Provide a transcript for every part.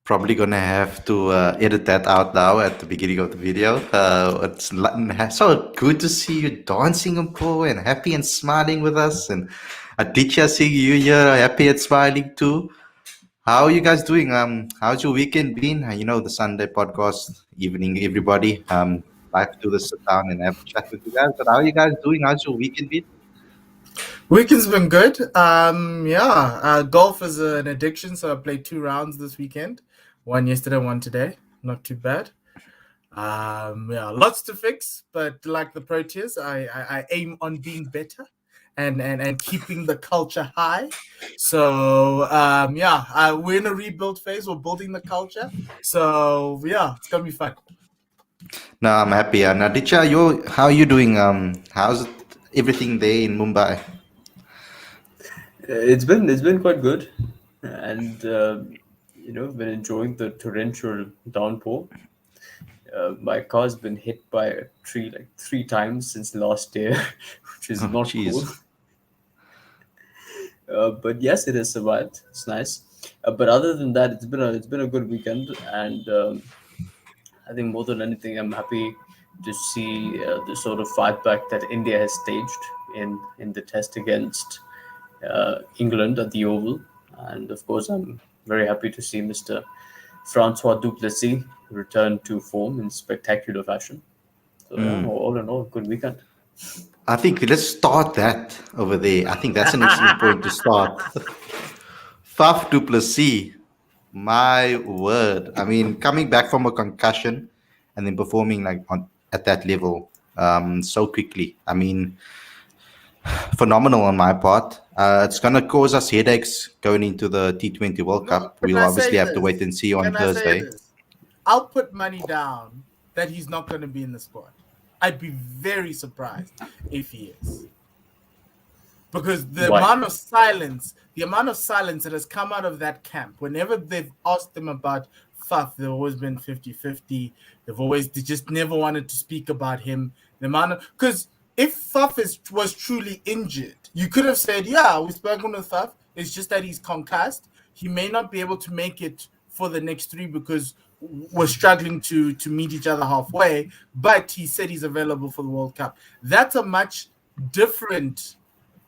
Probably gonna have to edit that out now at the beginning of the video. It's so good to see you dancing, Mpo, and happy and smiling with us. And Aditya, seeing you here, happy and smiling too. How are you guys doing? How's your weekend been? The Sunday podcast evening, everybody. Like to do this sit down and have a chat with you guys. But how are you guys doing? How's your weekend been? Weekend's been good. Golf is an addiction, so I played 2 rounds this weekend. One yesterday, one today. Not too bad. Lots to fix, but like the Proteas, I aim on being better and keeping the culture high. So we're in a rebuild phase. We're building the culture. So it's gonna be fun. No, I'm happy. And Aditya, how are you doing? How's everything there in Mumbai? It's been quite good, and been enjoying the torrential downpour. My car's been hit by a tree like 3 times since last year, which is not cool. But yes, it has survived. It's nice. But other than that, it's been a good weekend, and I think more than anything, I'm happy to see the sort of fight back that India has staged in the test against England at the Oval. And of course, I'm very happy to see Mr. Francois Duplessis return to form in spectacular fashion. So all in all, good weekend. I think let's start that over there. I think that's an excellent point to start. Faf Duplessis, my word. I mean, coming back from a concussion and then performing at that level so quickly. I mean, phenomenal on my part. It's going to cause us headaches going into the T20 World Cup. We'll obviously have to wait and see on Thursday. I'll put money down that he's not going to be in the squad. I'd be very surprised if he is. Because the amount of silence that has come out of that camp, whenever they've asked them about Faf, they've always been 50-50. They just never wanted to speak about him. Because if Faf was truly injured, you could have said, we've spoken with Faf. It's just that he's concussed. He may not be able to make it for the next 3 because we're struggling to meet each other halfway. But he said he's available for the World Cup. That's a much different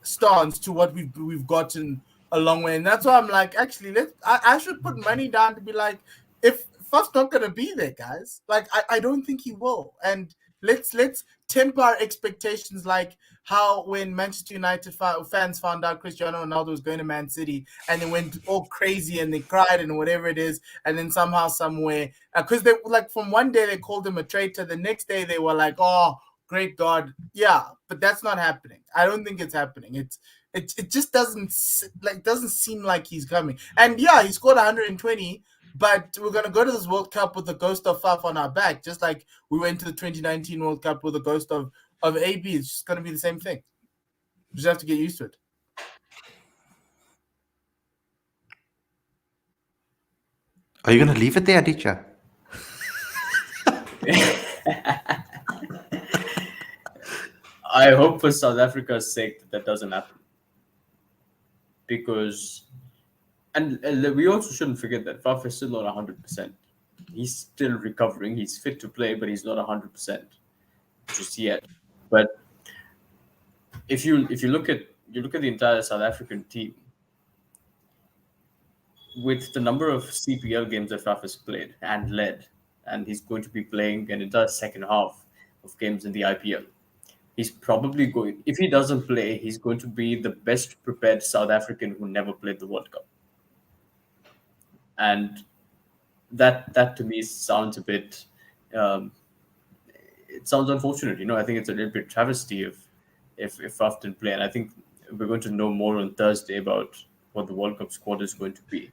stance to what we've gotten a long way. And that's why I'm like, actually, I should put money down to be like, if Faf's not going to be there, guys, like, I don't think he will. And let's temper our expectations, like how when Manchester United fans found out Cristiano Ronaldo was going to Man City and they went all crazy and they cried and whatever it is, and then somehow, somewhere, because they like from one day they called him a traitor, the next day they were like, oh, great God, but that's not happening. I don't think it's happening. It just doesn't seem like he's coming. And he scored 120. But we're going to go to this World Cup with the ghost of Faf on our back, just like we went to the 2019 World Cup with the ghost of AB. It's just going to be the same thing. You just have to get used to it. Are you going to leave it there, Aditya? I hope for South Africa's sake that doesn't happen. Because... And we also shouldn't forget that Faf is still not 100%. He's still recovering. He's fit to play, but he's not 100% just yet. But if you look at the entire South African team, with the number of CPL games that Faf has played and led, and he's going to be playing an entire second half of games in the IPL. He's probably going, if he doesn't play, he's going to be the best prepared South African who never played the World Cup. And that to me sounds a bit, um, it sounds unfortunate. I think it's a little bit travesty if Faf didn't play. And I think we're going to know more on Thursday about what the World Cup squad is going to be.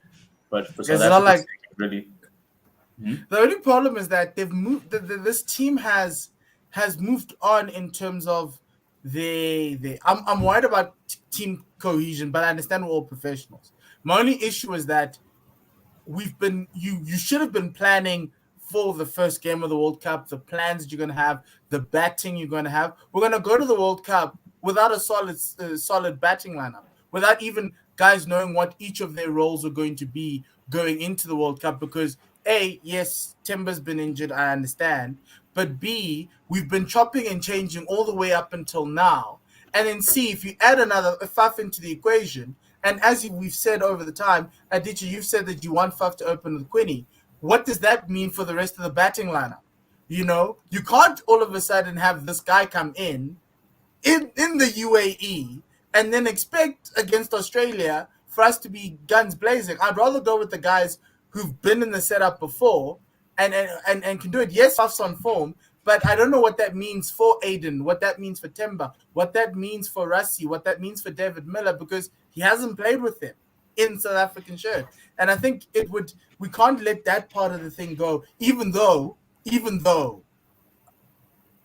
But for South It's not Africa's like sake, really, the only problem is that they've moved. This team has moved on in terms of they. I'm worried about team cohesion, but I understand we're all professionals. My only issue is that we've been you should have been planning for the first game of the World Cup, the plans that you're going to have, the batting you're going to have. We're going to go to the World Cup without a solid batting lineup, without even guys knowing what each of their roles are going to be going into the World Cup. Because A, yes, Timber's been injured, I understand, but B, we've been chopping and changing all the way up until now. And then C, if you add another Faf into the equation, and as we've said over the time, Aditya, you've said that you want Faf to open with Quinny. What does that mean for the rest of the batting lineup? You can't all of a sudden have this guy come in the UAE and then expect against Australia for us to be guns blazing. I'd rather go with the guys who've been in the setup before and can do it. Yes, Faf's on form, but I don't know what that means for Aiden, what that means for Timber, what that means for Rassie, what that means for David Miller, because he hasn't played with them in South African shirt. And I think we can't let that part of the thing go, even though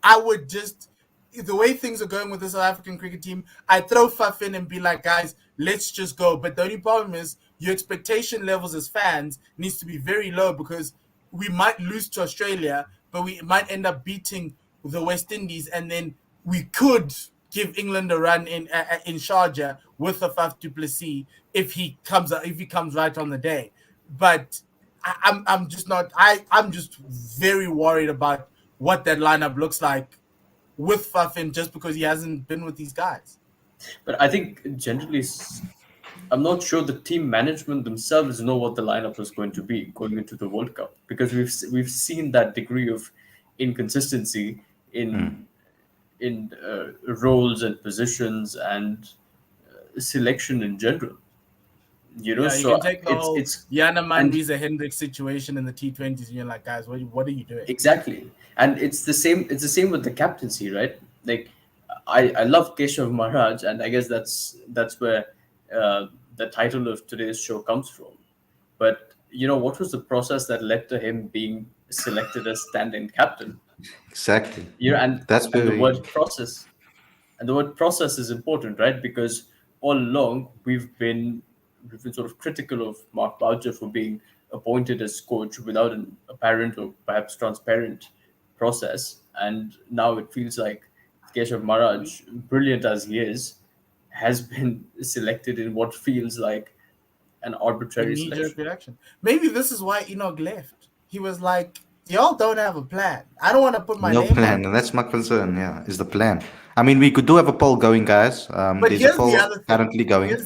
I would just, the way things are going with the South African cricket team, I throw Faf in and be like, guys, let's just go. But the only problem is your expectation levels as fans needs to be very low, because we might lose to Australia, but we might end up beating the West Indies, and then we could give England a run in Sharjah with a Faf du Plessis if he comes right on the day. But I'm just not. I'm just very worried about what that lineup looks like with Faf, just because he hasn't been with these guys. but I think generally, I'm not sure the team management themselves know what the lineup is going to be going into the World Cup, because we've seen that degree of inconsistency in roles and positions and selection in general. Yeah, you So can take the whole it's Yana and Manvisa Hendricks situation in the T20s, and you're like, guys, what are you doing? exactly, and it's the same. It's the same with the captaincy, right? Like, I love Keshav Maharaj, and I guess that's where the title of today's show comes from. But what was the process that led to him being selected as stand-in captain? Exactly. And That's and the very word process, and the word process is important, right? Because all along we've been sort of critical of Mark Boucher for being appointed as coach without an apparent or perhaps transparent process, and now it feels like Keshav Maharaj, brilliant as he is, has been selected in what feels like an A arbitrary knee-jerk selection. reaction. Maybe this is why Enoch left. He was like, y'all don't have a plan. I don't want to put my no name plan, on it. and that's my concern. Yeah, is the plan. I mean, we could do have a poll going, guys. But There's a here's the poll other thing. currently going.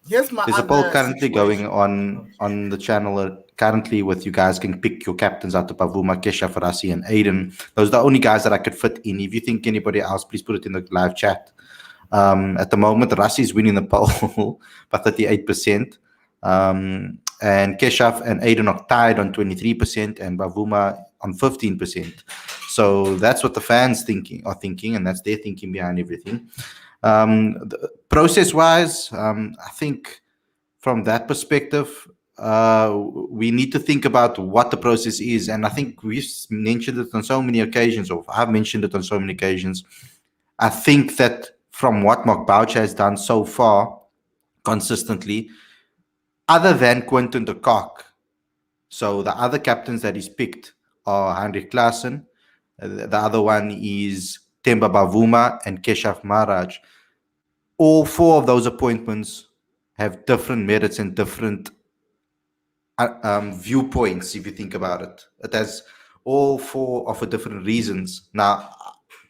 Here's my There's a poll other currently going situation. on the channel currently, with you guys can pick your captains out of Pavuma, Kesha, Farasi, and Aiden. Those are the only guys that I could fit in. If you think anybody else, please put it in the live chat. At the moment, Rassi is winning the poll by 38%. And Keshav and Aiden are tied on 23%, and Bavuma on 15%. So that's what the fans are thinking, and that's their thinking behind everything. Process-wise, I think from that perspective, we need to think about what the process is. And I think we've mentioned it on so many occasions, or I've mentioned it on so many occasions. I think that from what Mark Boucher has done so far, consistently, other than Quinton de Kock, so the other captains that he's picked are Heinrich Klaassen, the other one is Temba Bavuma and Keshav Maharaj. All four of those appointments have different merits and different viewpoints. If you think about it, it has all four offer different reasons. Now,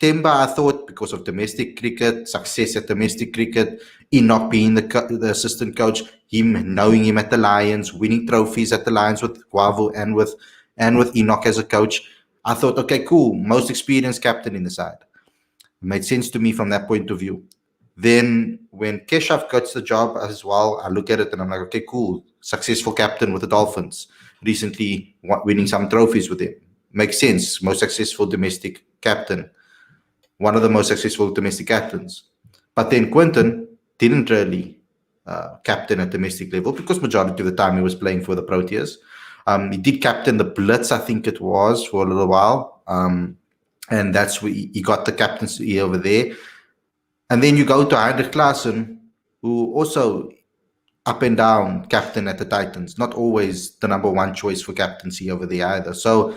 Temba, I thought, because of domestic cricket, success at domestic cricket, Enoch being the assistant coach, him knowing him at the Lions, winning trophies at the Lions with Guavo and with Enoch as a coach. I thought, okay, cool, most experienced captain in the side. It made sense to me from that point of view. Then when Keshav gets the job as well, I look at it and I'm like, okay, cool, successful captain with the Dolphins, recently winning some trophies with him. Makes sense, most successful domestic captain, one of the most successful domestic captains. But then Quinton didn't really captain at domestic level because majority of the time he was playing for the Proteas. He did captain the Blitz, I think it was, for a little while. And that's where he got the captaincy over there. And then you go to Heinrich Klaassen, who also up and down captain at the Titans, not always the number one choice for captaincy over there either. So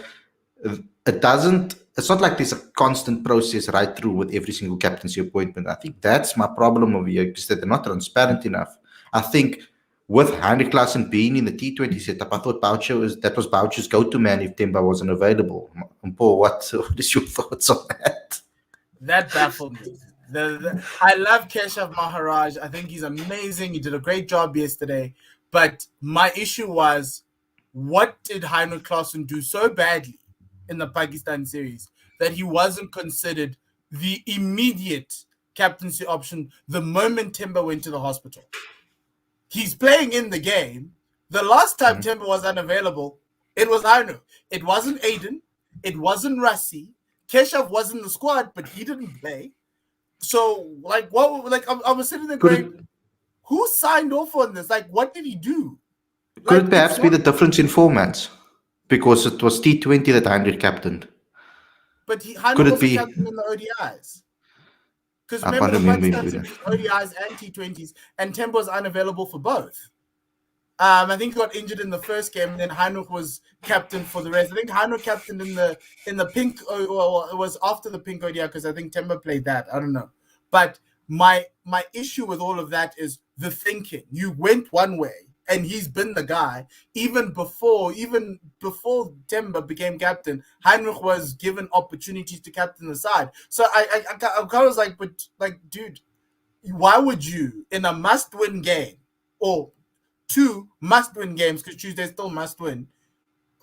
it's not like there's a constant process right through with every single captaincy appointment. I think that's my problem over here, because that they're not transparent enough. I think with Heinrich Klaassen being in the T20 setup, I thought that was Boucher's go-to man if Temba wasn't available. Paul, what is your thoughts on that? That baffled me. I love Keshav Maharaj. I think he's amazing. He did a great job yesterday. But my issue was, what did Heinrich Klaassen do so badly in the Pakistan series that he wasn't considered the immediate captaincy option the moment Temba went to the hospital? He's playing in the game. The last time Temba was unavailable, it was Heinrich. It wasn't Aiden. It wasn't Rassi. Keshav was in the squad, but he didn't play. So, like, what? Like, I was sitting there going, who signed off on this? Like, what did he do? Could it perhaps be the difference in formats? Because it was T20 that Heinrich captained. But Heinrich was the captain in the ODIs. Because remember, the Pakistan series ODIs and T20s, and Temba was unavailable for both. I think he got injured in the first game, and then Heinrich was captain for the rest. I think Heinrich captained in the pink, well, it was after the pink ODI, because I think Temba played that. I don't know. But my issue with all of that is the thinking. You went one way, and he's been the guy. Even before Temba became captain, Heinrich was given opportunities to captain the side. So I kind of was like, but like, dude, why would you, in a must-win game, or 2 must-win games, because Tuesday still must-win,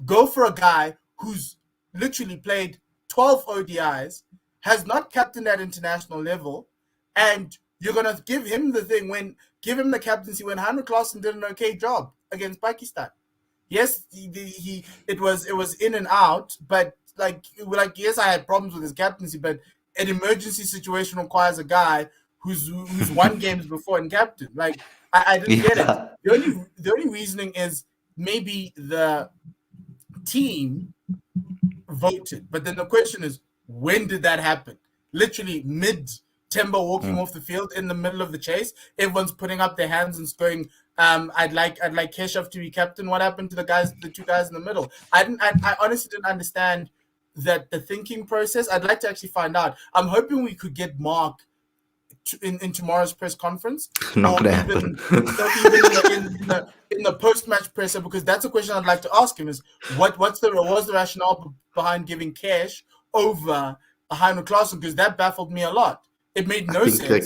go for a guy who's literally played 12 ODIs, has not captained at international level, and you're gonna give him the captaincy when Heinrich Klaassen did an okay job against Pakistan. Yes, it was in and out, but like yes, I had problems with his captaincy, but an emergency situation requires a guy who's won games before and captain. Like, I didn't get it. The only reasoning is maybe the team voted, but then the question is, when did that happen? Literally mid Temba walking off the field in the middle of the chase, everyone's putting up their hands and going, I'd like Keshav to be captain. What happened to the 2 guys in the middle? I honestly didn't understand that the thinking process. I'd like to actually find out. I'm hoping we could get Mark in tomorrow's press conference. Not gonna happen. Even in the post-match presser, because that's a question I'd like to ask him: is what was the rationale behind giving Cash over Heinrich Klaassen? Because that baffled me a lot. It made no sense. They're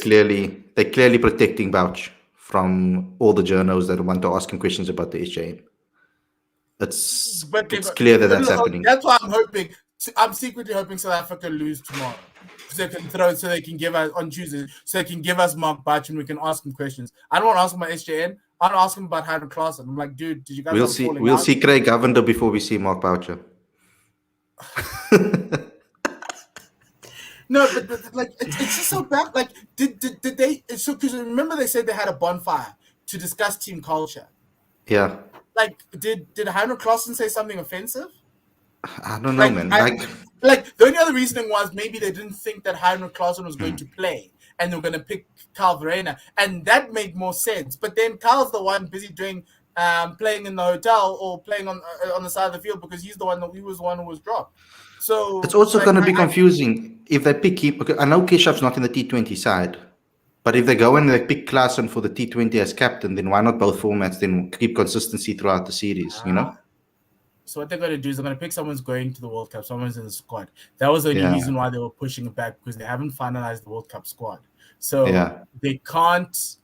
clearly protecting Bouch from all the journals that want to ask him questions about the SJN. It's clear that that's happening. That's why I'm hoping. I'm secretly hoping South Africa lose tomorrow, so they can give us on Tuesday, so they can give us Mark Bouch and we can ask him questions. I don't want to ask him about SJN. I want to ask him about Heinrich Klaassen. I'm like, dude, did you guys? We'll see Craig Govender before we see Mark Boucher. No, but like it's just so bad. Like, did they? So because remember they said they had a bonfire to discuss team culture. Yeah. Like, did Heinrich Klaassen say something offensive? I don't know, man. Like the only other reasoning was maybe they didn't think that Heinrich Klaassen was going to play, and they were going to pick Carl Verena, and that made more sense. But then Carl's the one busy doing playing in the hotel or playing on the side of the field, because he was the one who was dropped. So it's also going to be confusing if they pick him. Okay, I know Keshav's not in the T20 side, but if they go and they pick Klaassen for the T20 as captain, then why not both formats? Then keep consistency throughout the series, you know? So what they're going to do is they're going to pick someone's going to the World Cup, someone's in the squad. That was the only reason why they were pushing it back, because they haven't finalized the World Cup squad. So they can't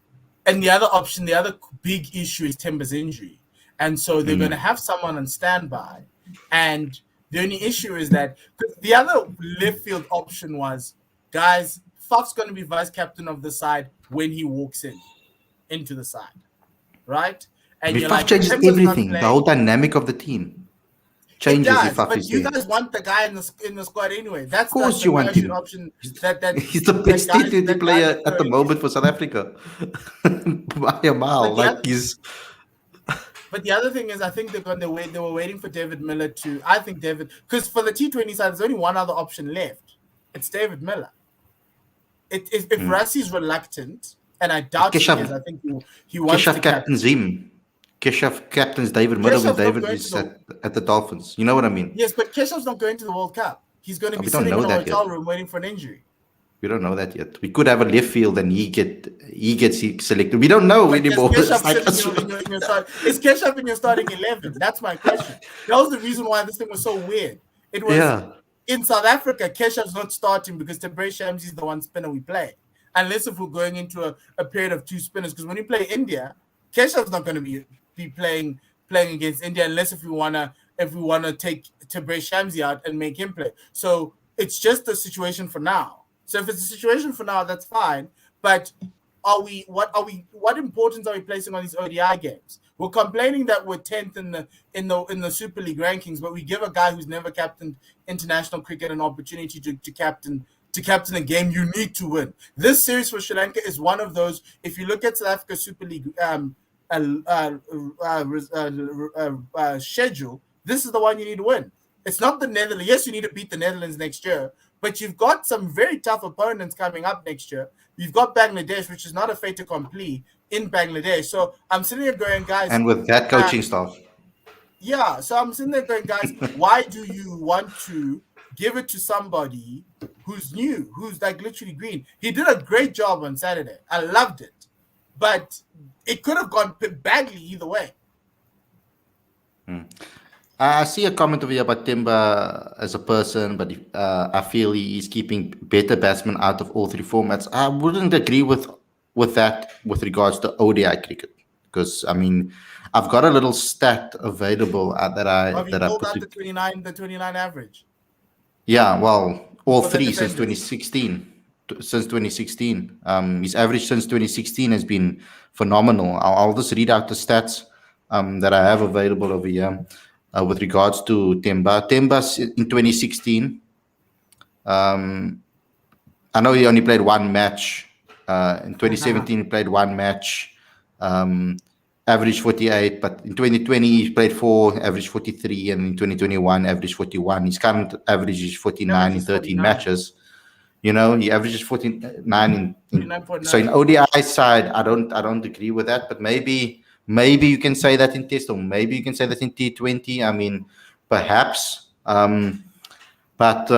And the other option, the other big issue is Timber's injury. And so they're going to have someone on standby. And the only issue is that the other left field option was, guys, Faf's going to be vice captain of the side when he walks into the side, right? And Faf changes everything, the whole dynamic of the team changes if Faf is there. But you guys want the guy in the squad anyway. That's of course you want him. Option that he's the best T20 player at the moment for South Africa. By a mile, But the other thing is, I think they were waiting for David Miller to. I think because for the T20 side, there's only one other option left. It's David Miller. If Rassie's reluctant, and I doubt he is, I think he wants to captain Zim. Keshav captains David Miller when David is at the Dolphins. You know what I mean? Yes, but Keshav's not going to the World Cup. He's going to be sitting in a hotel room waiting for an injury. We don't know that yet. We could have a left field and he gets selected. We don't know anymore. Is Keshav in your starting 11? That's my question. That was the reason why this thing was so weird. It was in South Africa, Keshav's not starting because Tabré Shamsi is the one spinner we play. Unless if we're going into a period of two spinners. Because when you play India, Keshav's not going to be playing against India unless if we wanna take Tabré Shamsi out and make him play. So it's just a situation for now. So if it's a situation for now, that's fine. But what importance are we placing on these ODI games? We're complaining that we're 10th in the Super League rankings, but we give a guy who's never captained international cricket an opportunity to captain a game you need to win. This series for Sri Lanka is one of those. If you look at South Africa Super League schedule, this is the one you need to win. It's not the Netherlands. Yes, you need to beat the Netherlands next year, but you've got some very tough opponents coming up next year. You've got Bangladesh, which is not a fait accompli in Bangladesh. So I'm sitting there going, guys. And with that coaching staff. Yeah, so I'm sitting there going, guys, why do you want to give it to somebody who's new, who's like literally green? He did a great job on Saturday. I loved it. But it could have gone badly either way. I see a comment over here about Timber as a person, but I feel he is keeping better batsmen out of all three formats. I wouldn't agree with that with regards to ODI cricket, because I mean I've got a little stat available that I pulled out the 29 average. Yeah, well, all three since 2016. Since 2016, his average since 2016 has been phenomenal. I'll just read out the stats that I have available over here. With regards to Temba in 2016, I know he only played one match. In 2017, he played one match, average 48. But in 2020, he played 4, average 43, and in 2021, average 41. His current average is 49 in 13 matches. You know, he averages 49 so in ODI side, I don't agree with that, but maybe you can say that in Test, or maybe you can say that in T20. I mean, perhaps. But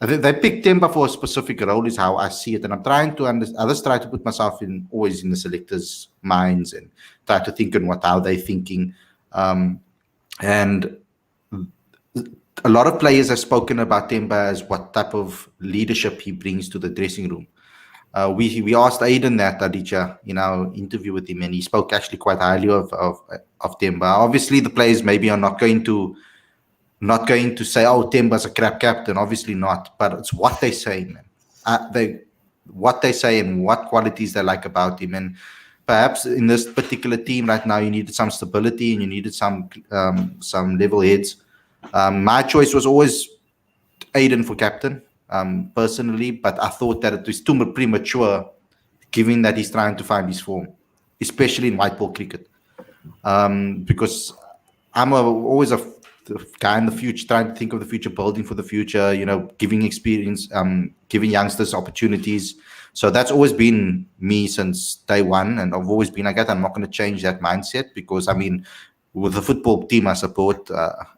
they picked Temba for a specific role, is how I see it. And I'm trying to understand. Others try to put myself always in the selectors' minds and try to think on how they're thinking. And a lot of players have spoken about Temba as what type of leadership he brings to the dressing room. We asked Aiden that, Aditya, in our interview with him, and he spoke actually quite highly of Temba. Obviously, the players maybe are not going to say, "Oh, Temba's a crap captain." Obviously not, but it's what they say, man. What they say and what qualities they like about him. And perhaps in this particular team right now, you needed some stability and you needed some level heads. My choice was always Aiden for captain. Personally, but I thought that it was too premature, given that he's trying to find his form, especially in white ball cricket. Because I'm always a guy in the future, trying to think of the future, building for the future, you know, giving experience, giving youngsters opportunities. So that's always been me since day one, and I've always been like that. I'm not going to change that mindset, because I mean, with the football team I support,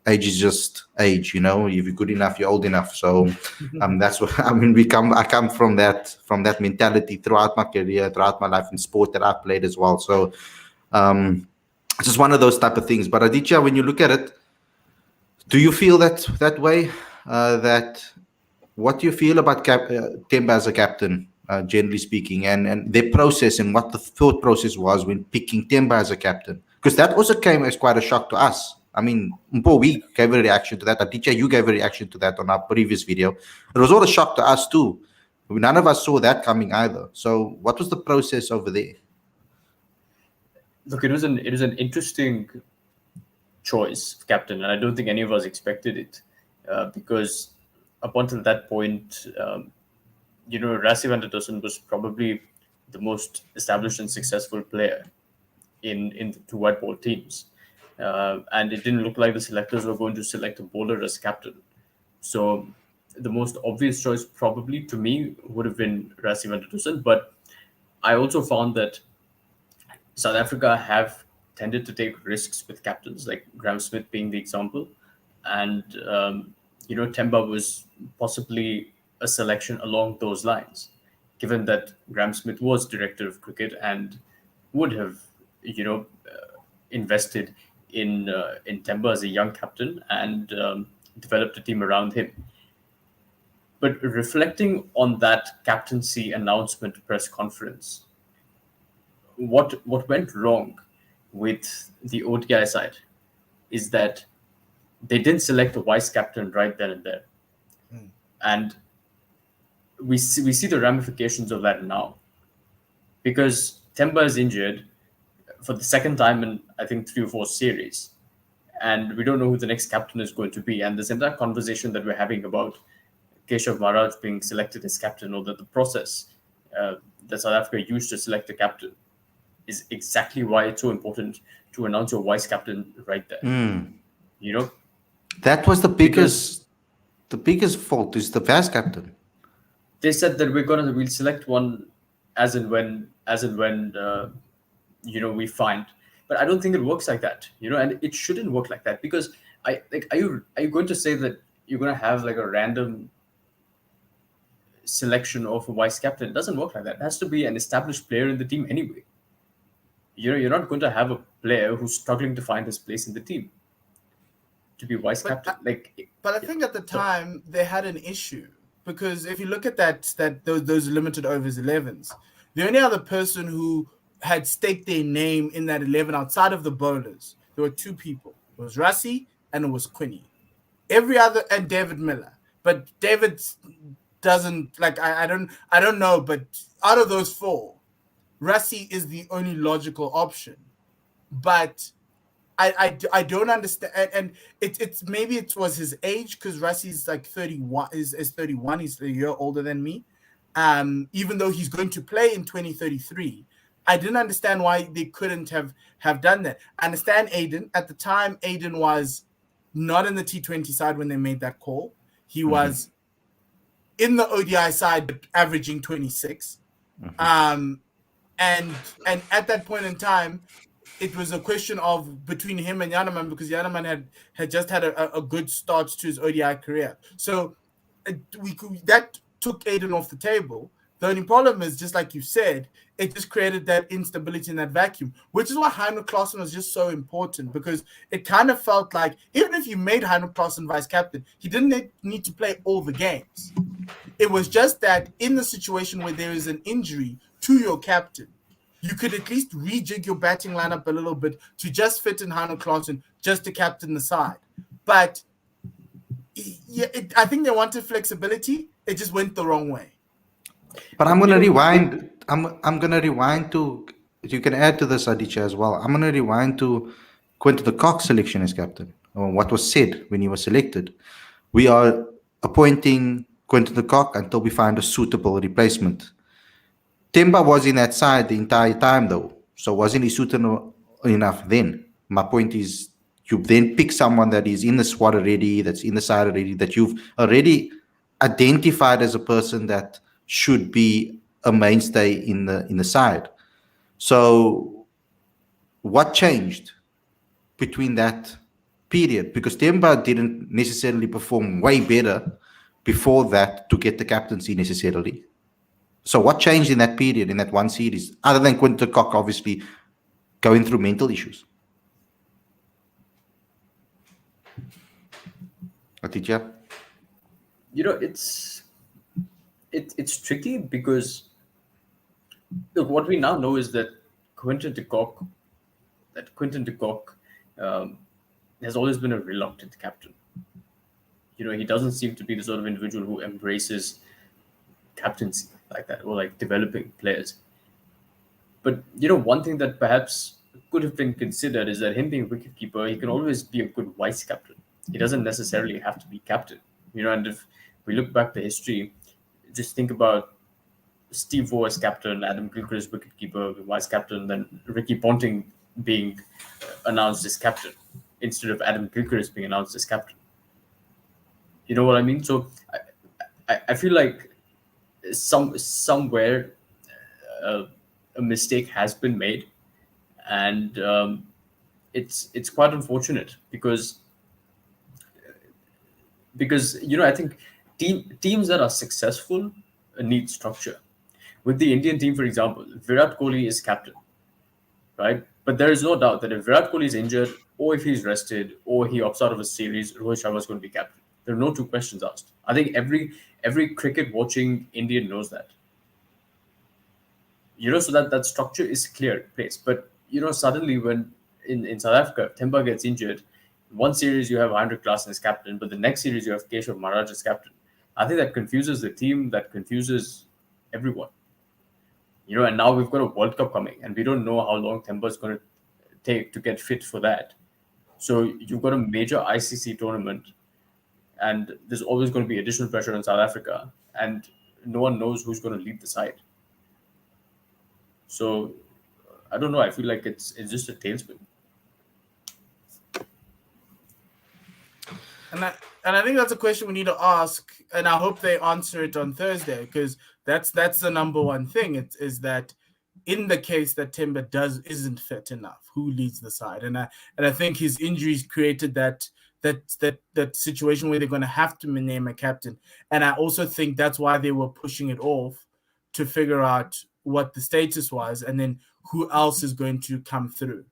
age is just age, you know. If you're good enough, you're old enough. So that's what I mean. I come from that mentality throughout my career, throughout my life in sport that I've played as well. So it's just one of those type of things. But Aditya, when you look at it, do you feel that way? What do you feel about Temba as a captain? generally speaking, and their process and what the thought process was when picking Temba as a captain. Because that also came as quite a shock to us. I mean, Mpo, we gave a reaction to that. Aditya, you gave a reaction to that on our previous video. It was all a shock to us too. None of us saw that coming either. So, what was the process over there? Look, it was an interesting choice of captain, and I don't think any of us expected it, because up until that point, Rassi van der Tussen was probably the most established and successful player in the two white ball teams, and it didn't look like the selectors were going to select a bowler as captain. So the most obvious choice, probably to me, would have been Rassi van der Tussen, but I also found that South Africa have tended to take risks with captains, like Graham Smith being the example. And, Temba was possibly a selection along those lines, given that Graham Smith was director of cricket and would have, invested in Temba as a young captain and developed a team around him. But reflecting on that captaincy announcement press conference, what went wrong with the ODI side is that they didn't select a vice captain right then and there, and we see the ramifications of that now, because Temba is injured for the second time in I think 3 or 4 series, and we don't know who the next captain is going to be. And this entire conversation that we're having about Keshav Maharaj being selected as captain, or that the process that South Africa used to select the captain, is exactly why it's so important to announce your vice captain right there. That was the biggest fault is the vice captain. They said that we'll select one as and when we find, but I don't think it works like that. And it shouldn't work like that, because are you going to say that you're going to have like a random selection of a vice captain? It doesn't work like that. It has to be an established player in the team anyway. You're not going to have a player who's struggling to find his place in the team to be vice captain. But I think at the time they had an issue, because if you look at those limited overs 11s, the only other person who had staked their name in that 11 outside of the bowlers, there were 2 people. It was Rassi and it was Quinny. Every other, and David Miller. But David doesn't, I don't know, but out of those 4, Rassi is the only logical option. But I don't understand, and it's maybe it was his age, because Rassi's like 31, is 31. He's a year older than me. Even though he's going to play in 2033, I didn't understand why they couldn't have done that. I understand Aiden. At the time, Aiden was not in the T20 side when they made that call. He was in the ODI side, but averaging 26. And at that point in time, it was a question of between him and Yanaman, because Yanaman had just had a good start to his ODI career. So that took Aiden off the table. The only problem is, just like you said, it just created that instability in that vacuum, which is why Heinrich Klaassen was just so important, because it kind of felt like even if you made Heinrich Klaassen vice captain, he didn't need to play all the games. It was just that in the situation where there is an injury to your captain, you could at least rejig your batting lineup a little bit to just fit in Heinrich Klaassen, just to captain the side. But I think they wanted flexibility. It just went the wrong way. But I'm going to rewind. I'm going to rewind to. You can add to this, Aditya, as well. I'm going to rewind to Quinton de Kock's selection as captain. Or what was said when he was selected. We are appointing Quinton de Kock until we find a suitable replacement. Temba was in that side the entire time, though. So wasn't he suitable enough then? My point is, you then pick someone that is in the squad already, that's in the side already, that you've already identified as a person that should be a mainstay in the side. So what changed between that period? Because Temba didn't necessarily perform way better before that to get the captaincy necessarily. So what changed in that period, in that one series, other than Quinton de Kock obviously going through mental issues? Aditya? It's tricky, because Look, what we now know is that Quinton de Kock, that Quinton de Kock um, has always been a reluctant captain. He doesn't seem to be the sort of individual who embraces captaincy like that or like developing players. But one thing that perhaps could have been considered is that him being wicketkeeper, he can always be a good vice captain. He doesn't necessarily have to be captain. And if we look back to history, just think about Steve Waugh as captain, Adam Gilchrist wicketkeeper, vice captain, then Ricky Ponting being announced as captain instead of Adam Gilchrist being announced as captain. You know what I mean? So I feel like somewhere a mistake has been made, and it's quite unfortunate because I think teams that are successful need structure. With the Indian team, for example, Virat Kohli is captain, right? But there is no doubt that if Virat Kohli is injured, or if he's rested, or he opts out of a series, Rohit Sharma is going to be captain. There are no two questions asked. I think every cricket watching Indian knows that. So that structure is clear in place. But suddenly when in South Africa, Temba gets injured, one series you have Heinrich Klaasen as captain, but the next series you have Keshav Maharaj as captain. I think that confuses the team, that confuses everyone. And now we've got a World Cup coming, and we don't know how long Temba is going to take to get fit for that. So you've got a major ICC tournament, and there's always going to be additional pressure on South Africa, and no one knows who's going to lead the side. So I don't know. I feel like it's just a tailspin. And I think that's a question we need to ask, and I hope they answer it on Thursday, because that's the number one thing. Is that in the case that Temba isn't fit enough, who leads the side? And I think his injuries created that situation where they're going to have to name a captain. And I also think that's why they were pushing it off to figure out what the status was, and then who else is going to come through.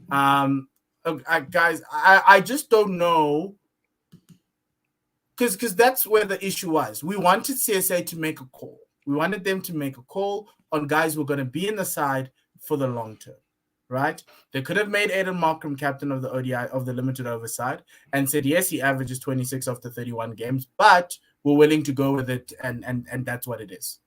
Guys, I just don't know. Because that's where the issue was. We wanted CSA to make a call. We wanted them to make a call on guys who are going to be in the side for the long term, right? They could have made Aiden Markram captain of the ODI, of the limited over side, and said, yes, he averages 26 after 31 games, but we're willing to go with it, and that's what it is,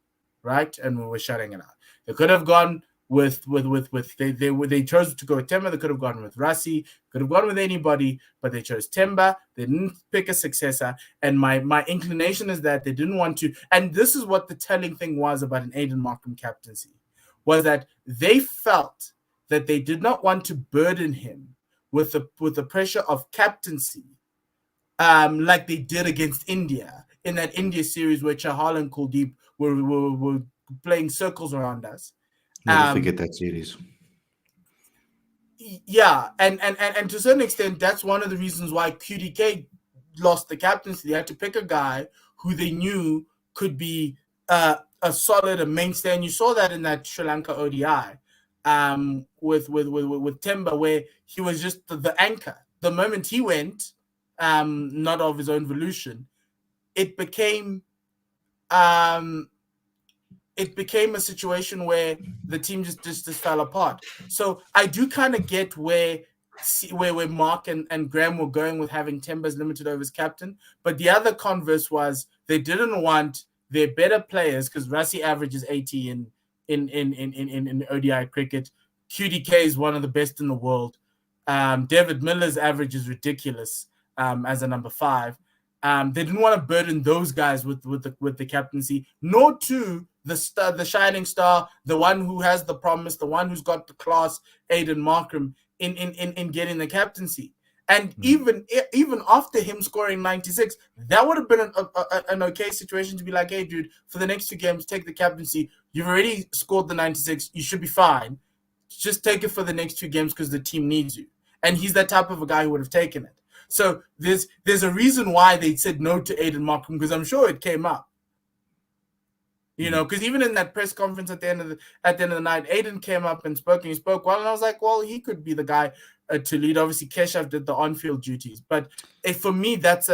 right? And we were shutting it out. They could have gone with they chose to go with Temba. They could have gone with Rassie, could have gone with anybody, but they chose Temba. They didn't pick a successor, and my inclination is that they didn't want to. And this is what the telling thing was about an Aiden Markram captaincy, was that they felt that they did not want to burden him with the pressure of captaincy, like they did against India in that India series where Chahal and Kuldeep were playing circles around us. Never forget that series. Yeah, and to a certain extent, that's one of the reasons why QDK lost the captaincy. They had to pick a guy who they knew could be a solid, a mainstay, and you saw that in that Sri Lanka ODI with Temba, where he was just the anchor. The moment he went, not of his own volition, it became a situation where the team just fell apart. So I do kind of get where Mark and Graham were going with having Temba's limited overs captain. But the other converse was they didn't want their better players, because Rassie averages 80 in ODI cricket. QDK is one of the best in the world. David Miller's average is ridiculous as a number 5. They didn't want to burden those guys with the captaincy, nor to the shining star, the one who has the promise, the one who's got the class, Aiden Markram, in getting the captaincy. And even after him scoring 96, that would have been an okay situation to be like, hey, dude, for the next 2 games, take the captaincy. You've already scored the 96. You should be fine. Just take it for the next 2 games because the team needs you. And he's that type of a guy who would have taken it. So there's a reason why they said no to Aiden Markram, because I'm sure it came up. Because even in that press conference at the end of the night, Aiden came up and spoke, and he spoke well, and I was like, well, he could be the guy to lead. Obviously, Keshav did the on-field duties, but for me, that's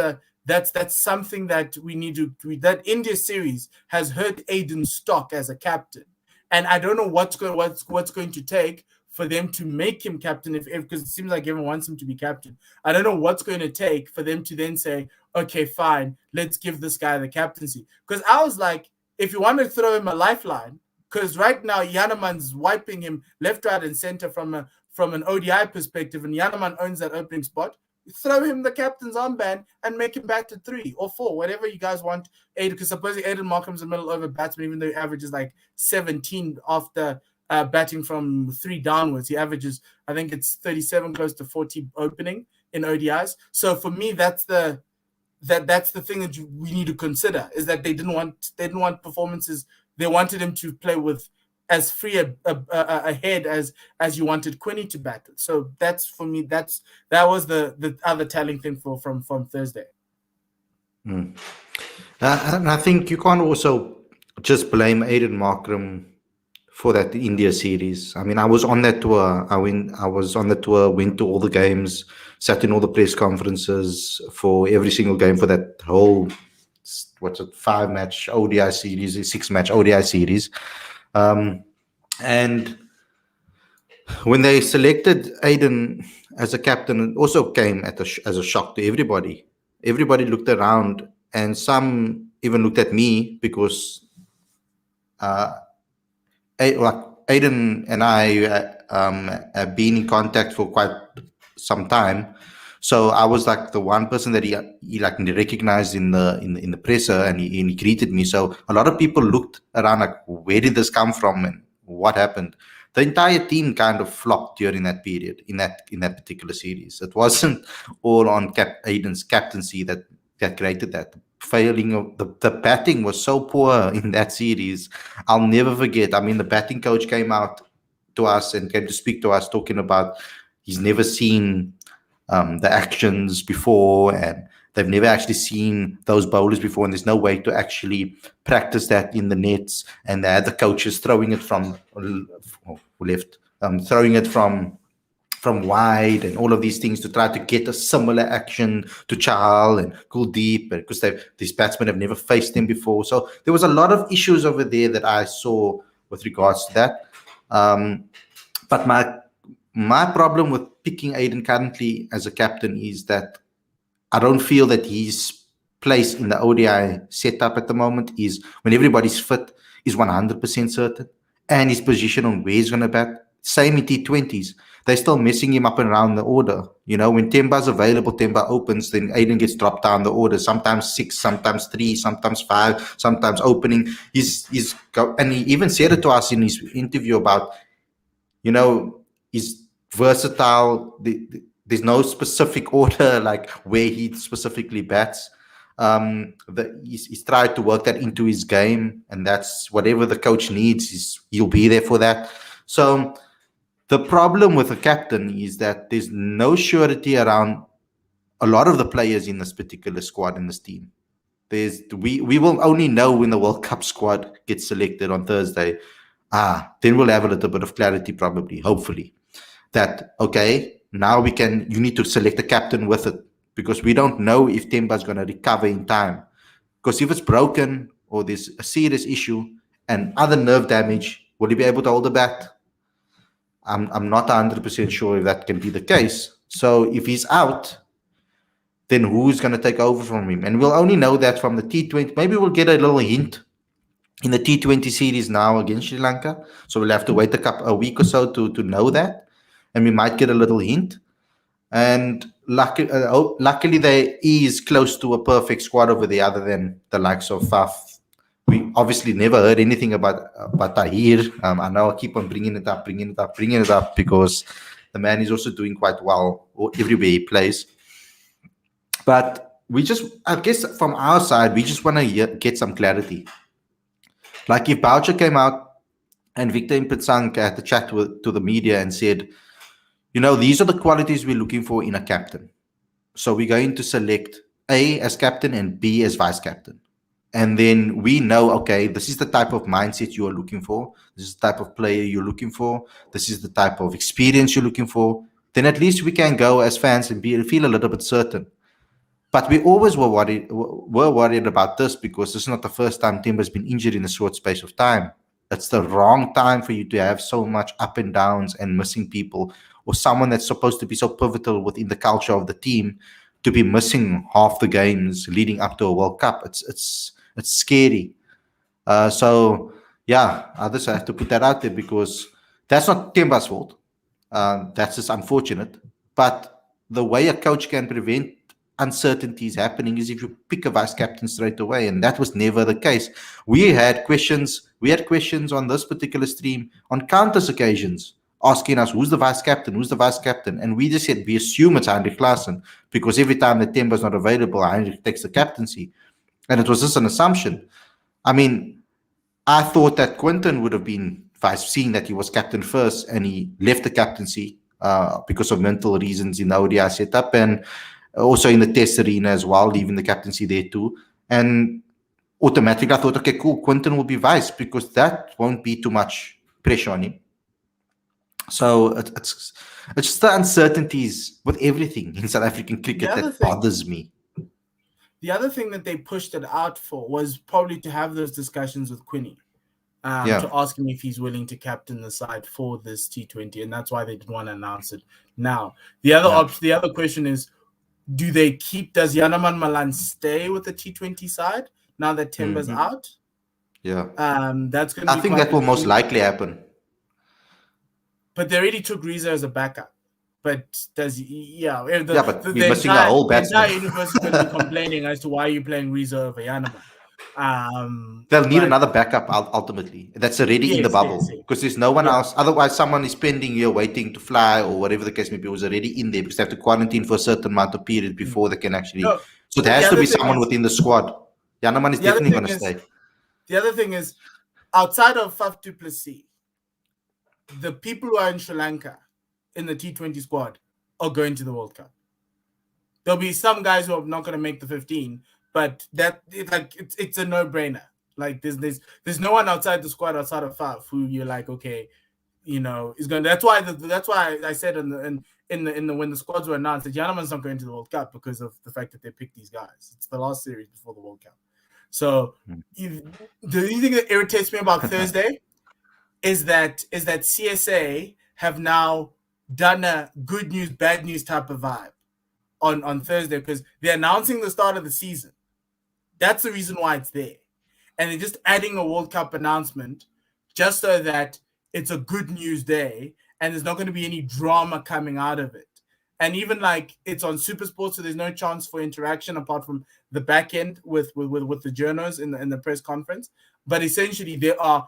something that we need to. That India series has hurt Aiden's stock as a captain, And I don't know what's going to take for them to make him captain, if because it seems like everyone wants him to be captain. I don't know what's going to take for them to then say, okay, fine, let's give this guy the captaincy. Because I was like, if you want to throw him a lifeline, because right now Yaneman's wiping him left, right, and center from an ODI perspective, and Yaneman owns that opening spot. Throw him the captain's armband and make him back to 3 or 4, whatever you guys want. Because supposedly Aiden Markham's a middle over batsman, even though he averages like 17 after batting from 3 downwards. He averages, I think it's 37, close to 40 opening in ODIs. So for me, that's the thing that we need to consider, is that they didn't want performances. They wanted him to play with as free a head as you wanted Quinny to bat. So that's, for me, that was the other telling thing from Thursday. And I think you can't also just blame Aiden Markram for that India series. I mean, I was on that tour. I was on the tour, went to all the games, sat in all the press conferences for every single game for that whole 5-match ODI series, 6-match ODI series. And when they selected Aiden as a captain, it also came as a shock to everybody. Everybody looked around, and some even looked at me, because Aiden and I have been in contact for quite some time. So I was like the one person that he like recognized in the presser, and he greeted me. So a lot of people looked around like, where did this come from and what happened? The entire team kind of flopped during that period in that particular series. It wasn't all on Aiden's captaincy that created that. Failing of the batting was so poor in that series. I'll never forget. I mean, the batting coach came out to us and came to speak to us, talking about he's never seen the actions before, and they've never actually seen those bowlers before, and there's no way to actually practice that in the nets. And they had the coaches throwing it from left, throwing it from wide, and all of these things to try to get a similar action to Chahal and Kuldeep, because these batsmen have never faced them before. So there was a lot of issues over there that I saw with regards to that. But my problem with picking Aiden currently as a captain is that I don't feel that his place in the ODI setup at the moment is, when everybody's fit, is 100% certain, and his position on where he's going to bat. Same in T20s. They're still messing him up and around the order. You know, when Temba's available, Temba opens, then Aiden gets dropped down the order. Sometimes 6, sometimes 3, sometimes 5, sometimes opening. And he even said it to us in his interview about, you know, he's versatile. There's no specific order like where he specifically bats. He's tried to work that into his game, and that's whatever the coach needs, he'll be there for that. So the problem with a captain is that there's no surety around a lot of the players in this particular squad, in this team. We will only know when the World Cup squad gets selected on Thursday. Then we'll have a little bit of clarity, probably, hopefully, that, okay, now you need to select a captain with it, because we don't know if Temba's going to recover in time. Because if it's broken or there's a serious issue and other nerve damage, will he be able to hold the bat? I'm not 100% sure if that can be the case. So if he's out, then who's going to take over from him? And we'll only know that from the T20. Maybe we'll get a little hint in the T20 series now against Sri Lanka. So we'll have to wait a week or so to know that. And we might get a little hint. And luckily, there is close to a perfect squad over there, other than the likes of Faf. We obviously never heard anything about Tahir. I know I keep on bringing it up because the man is also doing quite well everywhere he plays. But I guess from our side, we just want to get some clarity. Like if Boucher came out and Victor Mpitsang had the chat to the media and said, you know, these are the qualities we're looking for in a captain. So we're going to select A as captain and B as vice captain. And then we know, okay, this is the type of mindset you are looking for. This is the type of player you're looking for. This is the type of experience you're looking for. Then at least we can go as fans and feel a little bit certain. But we always were worried about this, because this is not the first time Temba's been injured in a short space of time. It's the wrong time for you to have so much up and downs and missing people, or someone that's supposed to be so pivotal within the culture of the team to be missing half the games leading up to a World Cup. It's scary. So yeah, I just have to put that out there because that's not Temba's fault. That's just unfortunate. But the way a coach can prevent uncertainties happening is if you pick a vice captain straight away, and that was never the case. We had questions. We had questions on this particular stream on countless occasions asking us, who's the vice captain? Who's the vice captain? And we just said, we assume it's Heinrich Klaassen because every time that Temba's not available, Heinrich takes the captaincy. And it was just an assumption. I mean, I thought that Quinton would have been vice, seeing that he was captain first and he left the captaincy because of mental reasons in the ODI setup and also in the test arena as well, leaving the captaincy there too. And automatically I thought, okay, cool, Quinton will be vice because that won't be too much pressure on him. So it's just the uncertainties with everything in South African cricket that bothers me. The other thing that they pushed it out for was probably to have those discussions with Quinny, to ask him if he's willing to captain the side for this T20, and that's why they didn't want to announce it now. The other question is, does Yanaman Malan stay with the T20 side now that Temba's out? Yeah. That's going to be I think that will most likely happen. But they already took Reza as a backup. But but we're missing a whole batsman. The entire universe is going to be complaining as to why you're playing Reza over Yanaman. They'll need another backup ultimately. That's already in the bubble because there's no one else. Otherwise, someone is spending here waiting to fly or whatever the case may be was already in there because they have to quarantine for a certain amount of period before they can actually. So there has to be someone within the squad. Yanaman is definitely going to stay. The other thing is, outside of Faf du Plessis, the people who are in Sri Lanka in the T20 squad are going to the World Cup. There'll be some guys who are not going to make the 15, but it's a no-brainer. Like there's no one outside the squad outside of Faf who you're like, okay, is going. That's why I said in the when the squads were announced that Yanaman's not going to the World Cup because of the fact that they picked these guys. It's the last series before the World Cup. So the only thing that irritates me about Thursday is that CSA have now done a good news, bad news type of vibe on Thursday because they're announcing the start of the season. That's the reason why it's there. And they're just adding a World Cup announcement just so that it's a good news day and there's not going to be any drama coming out of it. And even like it's on Super Sports, so there's no chance for interaction apart from the back end with the journos in the press conference. But essentially, they are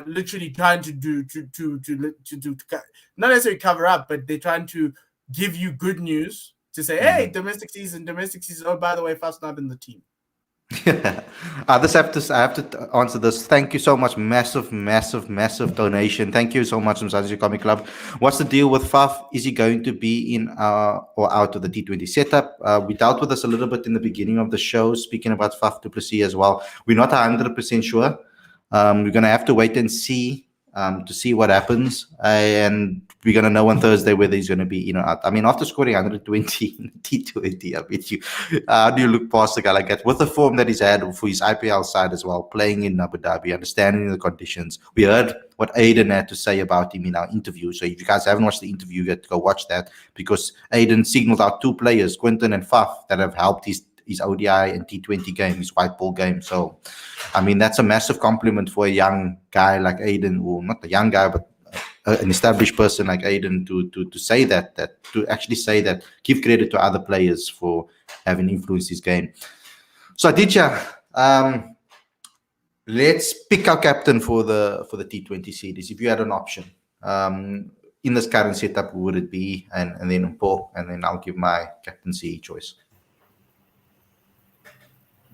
literally trying to do not necessarily cover up, but they're trying to give you good news to say, hey, domestic season. Oh, by the way, Faf's not in the team. I have to answer this. Thank you so much. Massive donation. Thank you so much, Mzansi Comic Club. What's the deal with Faf? Is he going to be in or out of the T20 setup? We dealt with this a little bit in the beginning of the show, speaking about Faf du Plessis as well. We're not 100% sure. We're going to have to wait and see to see what happens. And we're going to know on Thursday whether he's going to be out. I mean, after scoring 120 in T20, I mean, how do you look past a guy like that with the form that he's had for his IPL side as well, playing in Abu Dhabi, understanding the conditions? We heard what Aiden had to say about him in our interview. So if you guys haven't watched the interview yet, go watch that because Aiden signaled out two players, Quinton and Faf, that have helped his ODI and T20 game, his white ball game. So, I mean, that's a massive compliment for a young guy like Aiden, or not a young guy, but an established person like Aiden to say that to actually say that, give credit to other players for having influenced his game. So, Aditya, let's pick our captain for the T20 series. If you had an option in this current setup, who would it be? And then Paul, and then I'll give my captaincy choice.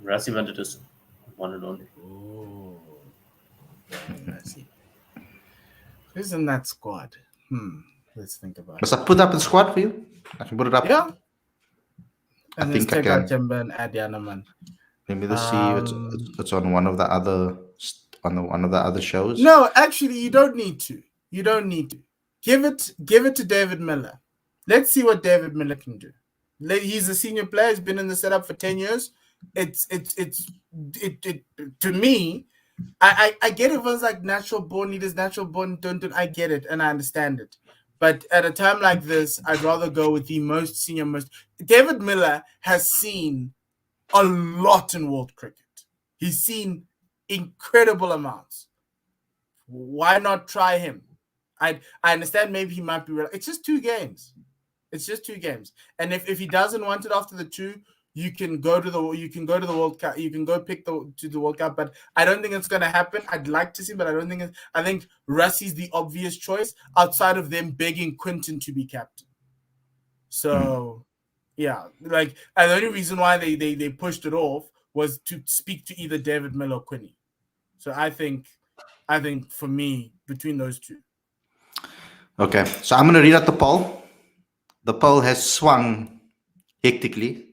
Rassi Ventutus, one and only. Oh, who's in that squad? Let's think about it. Must I put up the squad for you? I can put it up. Yeah. I think I can. Temba and add Yanaman. Let me just see. It's on one of the other shows. No, actually, you don't need to. Give it to David Miller. Let's see what David Miller can do. He's a senior player. He's been in the setup for 10 years. It to me, I get everyone's like natural born leaders, natural born don't. I get it and I understand it. But at a time like this, I'd rather go with the most senior, most. David Miller has seen a lot in world cricket. He's seen incredible amounts. Why not try him? I understand maybe he might be. It's just 2 games. It's just 2 games. And if he doesn't want it after the 2, you can go to the World Cup. You can go pick to the World Cup, but I don't think it's going to happen. I'd like to see, but I don't think. I think Russie's the obvious choice outside of them begging Quinton to be captain. So, yeah, like and the only reason why they pushed it off was to speak to either David Miller or Quinny. So I think for me between those 2. Okay, so I'm going to read out the poll. The poll has swung hectically.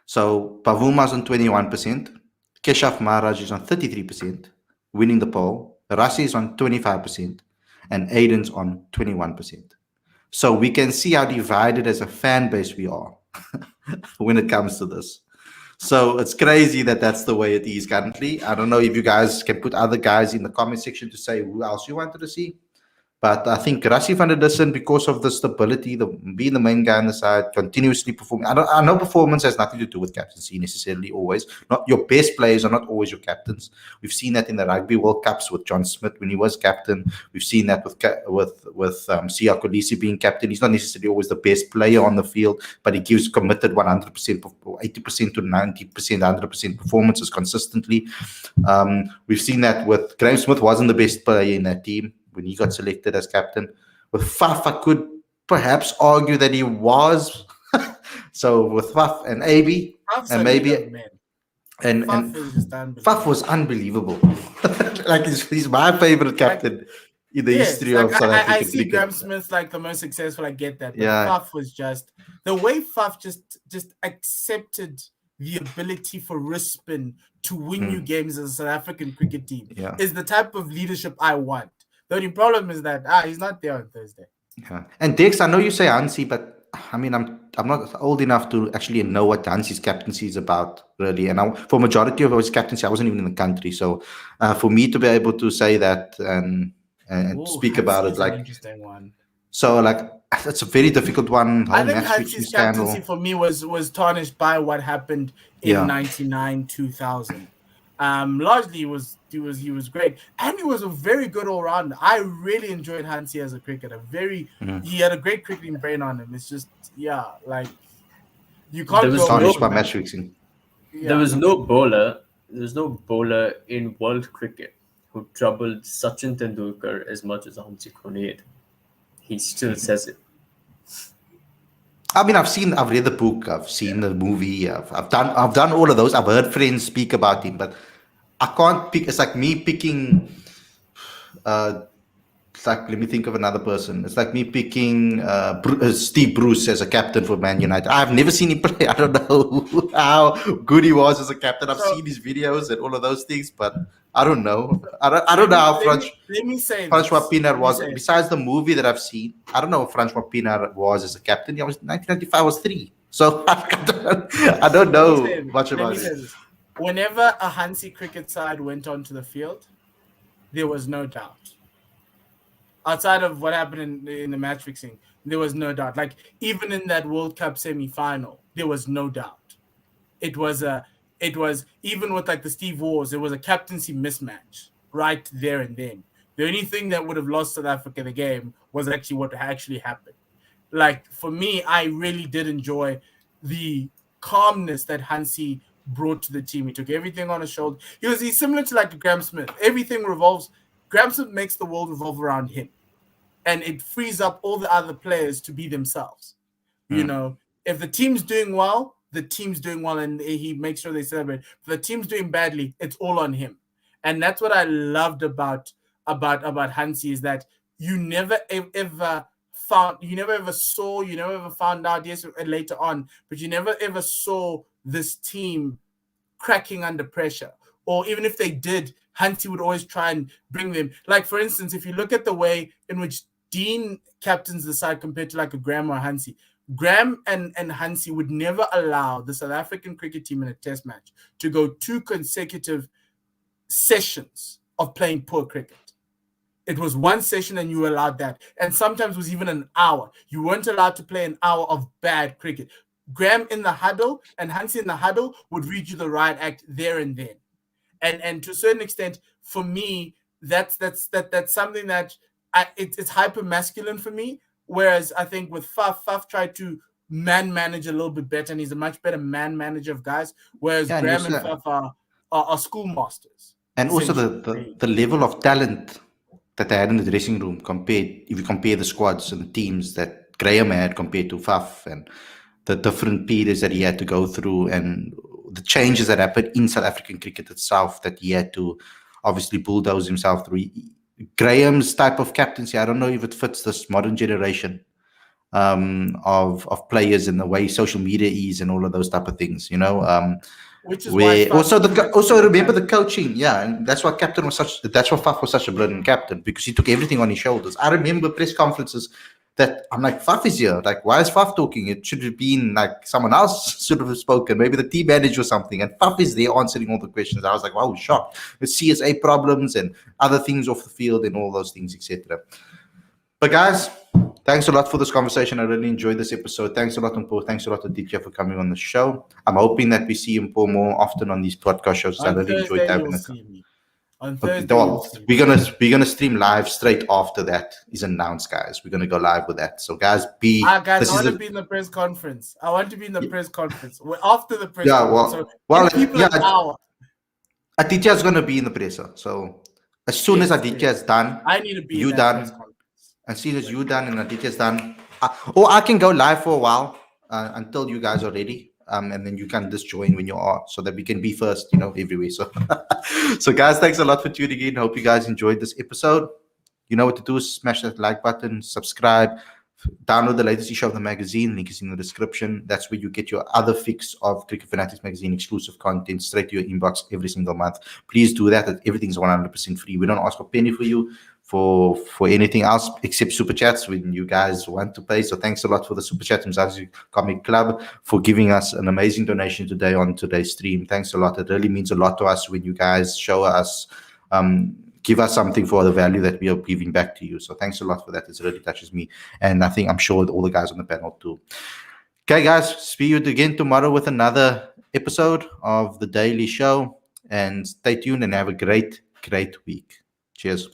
So Pavuma's on 21%, Keshav Maharaj is on 33%, winning the poll. Rassi is on 25%, and Aiden's on 21%. So we can see how divided as a fan base we are when it comes to this. So it's crazy that that's the way it is currently. I don't know if you guys can put other guys in the comment section to say who else you wanted to see. But I think Rassi van der Dussen, because of the stability, being the main guy on the side, continuously performing. I know performance has nothing to do with captaincy necessarily always. Not your best players are not always your captains. We've seen that in the Rugby World Cups with John Smith when he was captain. We've seen that with Siya Kolisi being captain. He's not necessarily always the best player on the field, but he gives committed 100%, 80% to 90%, 100% performances consistently. We've seen that with Graeme Smith wasn't the best player in that team when he got selected as captain. With Faf, I could perhaps argue that he was. So with Faf and AB, and maybe and Faf was unbelievable. Like he's my favorite captain in the history of South African I see Graeme Smith like the most successful. I get that, but Faf was just the way Faf just accepted the ability for Rispin to win you games as a South African cricket team is the type of leadership I want. The only problem is that he's not there on Thursday. Yeah. And Dex, I know you say Hansi, but I mean, I'm not old enough to actually know what Hansi's captaincy is about, really. And for majority of his captaincy, I wasn't even in the country. So for me to be able to say that and speak about it, like, an interesting one. So like it's a very difficult one. I think Hansi's captaincy for me was tarnished by what happened in 99, 2000. Largely he was great, and he was a very good all-rounder. I really enjoyed Hansi as a cricketer. He had a great cricketing brain on him. It's just like you can't go tarnished by match fixing. There was no bowler in world cricket who troubled Sachin Tendulkar as much as Hansi Cronje. He still says it. I mean, I've read the book, I've seen the movie, I've done all of those. I've heard friends speak about him, but I can't pick. It's like me picking. It's like, let me think of another person. It's like me picking Steve Bruce as a captain for Man United. I've never seen him play. I don't know how good he was as a captain. I've seen his videos and all of those things, but I don't know. I don't know how Francois Pienaar was. Besides the movie that I've seen, I don't know if Francois Pienaar was as a captain. He was 1995 was 3. So I don't know much about it. Whenever a Hansi cricket side went onto the field, there was no doubt. Outside of what happened in the match fixing, there was no doubt. Like even in that World Cup semi-final, there was no doubt. It was even with like the Steve Wars, there was a captaincy mismatch right there and then. The only thing that would have lost South Africa the game was actually what actually happened. Like for me, I really did enjoy the calmness that Hansi brought to the team. He took everything on his shoulder. He's similar to like Graeme Smith. Everything revolves. Graeme Smith makes the world revolve around him, and it frees up all the other players to be themselves. You know, if the team's doing well, the team's doing well, and he makes sure they celebrate. If the team's doing badly, it's all on him, and that's what I loved about Hansi is that you never ever found out, yes, later on, but you never ever saw this team cracking under pressure. Or even if they did, Hansi would always try and bring them. Like, for instance, if you look at the way in which Dean captains the side compared to like a Graeme or Hansi, Graeme and Hansi would never allow the South African cricket team in a test match to go 2 consecutive sessions of playing poor cricket. It was one session and you were allowed that. And sometimes it was even an hour. You weren't allowed to play an hour of bad cricket. Graham in the huddle and Hansi in the huddle would read you the riot act there and then. And to a certain extent, for me, that's something that it's hyper masculine for me. Whereas I think with Faf tried to man manage a little bit better, and he's a much better man manager of guys. Whereas Graham and Faf are schoolmasters. And also the level of talent that they had in the dressing room if you compare the squads and the teams that Graham had compared to Faf, and the different periods that he had to go through, and the changes that happened in South African cricket itself that he had to obviously bulldoze himself through. Graham's type of captaincy, I don't know if it fits this modern generation of players and the way social media is and all of those type of things, Which is why also remember the coaching, and that's why Faf was such a brilliant captain, because he took everything on his shoulders. I remember press conferences that I'm like, Faf is here. Like, why is Faf talking? It should have been like someone else should have spoken, maybe the team manager or something. And Faf is there answering all the questions. I was like, wow, shocked. With CSA problems and other things off the field and all those things, etc. But guys, thanks a lot for this conversation. I really enjoyed this episode. Thanks a lot, Mpo. Thanks a lot to DJ for coming on the show. I'm hoping that we see Mpo more often on these podcast shows. I really enjoyed having it. On Thursday, we're gonna stream live straight after that is announced, guys. We're gonna go live with that. So, guys, I want to be in the press conference. After the press conference. Aditya is gonna be in the presser. So, as soon as Aditya is done, I need to be you done. As soon as you're done and Aditya's done, or I can go live for a while until you guys are ready. And then you can just join when you are, so that we can be first, everywhere. So, so guys, thanks a lot for tuning in. Hope you guys enjoyed this episode. You know what to do: smash that like button, subscribe, download the latest issue of the magazine. Link is in the description. That's where you get your other fix of Cricket Fanatics Magazine exclusive content straight to your inbox every single month. Please do that. Everything's 100% free. We don't ask a penny for you for anything else except super chats when you guys want to pay. So thanks a lot for the super chat from Zazi Comic Club for giving us an amazing donation today on today's stream. Thanks a lot. It really means a lot to us when you guys show us, give us something for the value that we are giving back to you. So thanks a lot for that. It really touches me, and I'm sure all the guys on the panel too. Okay, guys, see you again tomorrow with another episode of the Daily Show, and stay tuned and have a great week. Cheers.